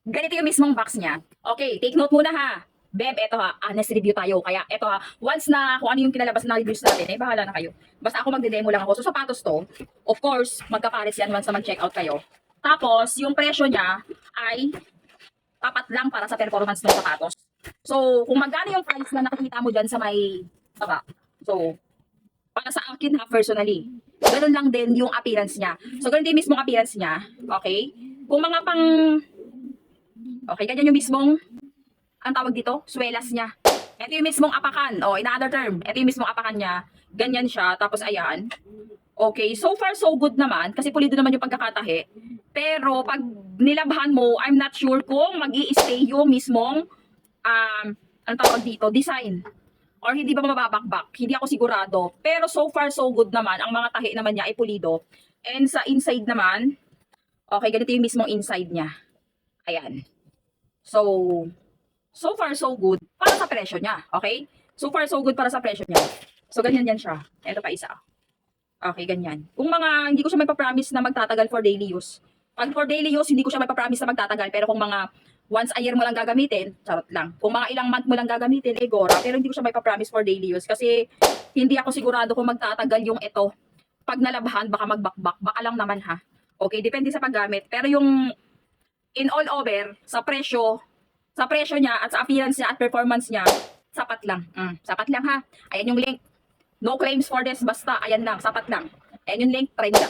Ganito yung mismong box niya. Okay, take note muna ha. Beb, eto ha, honest review tayo. Kaya eto ha, once na kung ano yung kinalabas na reviews natin, eh bahala na kayo. Basta ako magde-demo lang ako. So sapatos to, of course, magkapares yan once na mag-check out kayo. Tapos, yung presyo niya ay tapat lang para sa performance ng sapatos. So, kung magkano yung price na nakikita mo dyan sa may baba. So, para sa akin ha, personally, ganun lang din yung appearance niya. So, ganun din yung mismong appearance niya. Okay? Kung mga pang, okay, ganyan yung mismong, ang tawag dito, swelas niya. Ito yung mismong apakan. O, in other term, ito yung mismong apakan niya. Ganyan siya. Tapos, ayan. Okay, so far so good naman. Kasi pulido naman yung pagkakatahi. Pero, pag nilabhan mo, I'm not sure kung mag stay yung mismong, ang tawag dito, design. Or hindi ba mababakbak. Hindi ako sigurado. Pero, so far so good naman. Ang mga tahi naman niya ay pulido. And sa inside naman, okay, ganito yung mismong inside niya. Ayan. So far so good para sa presyo niya, okay? So far so good para sa presyo niya. So ganyan yan siya. Ito pa isa. Okay, ganyan. Kung mga hindi ko siya may pa-promise na magtatagal for daily use. Pag for daily use, hindi ko siya may pa-promise na magtatagal. Pero kung mga once a year mo lang gagamitin, charot lang. Kung mga ilang month mo lang gagamitin, eh gora. Pero hindi ko siya may pa-promise for daily use. Kasi hindi ako sigurado kung magtatagal yung ito. Pag nalabhan, baka magbakbak. Baka lang naman ha. Okay, depende sa paggamit. Pero yung in all over, sa presyo niya at sa appearance niya at performance niya, sapat lang. Sapat lang ha. Ayan yung link. No claims for this, basta ayan lang, sapat lang. Ayan yung link, try nila.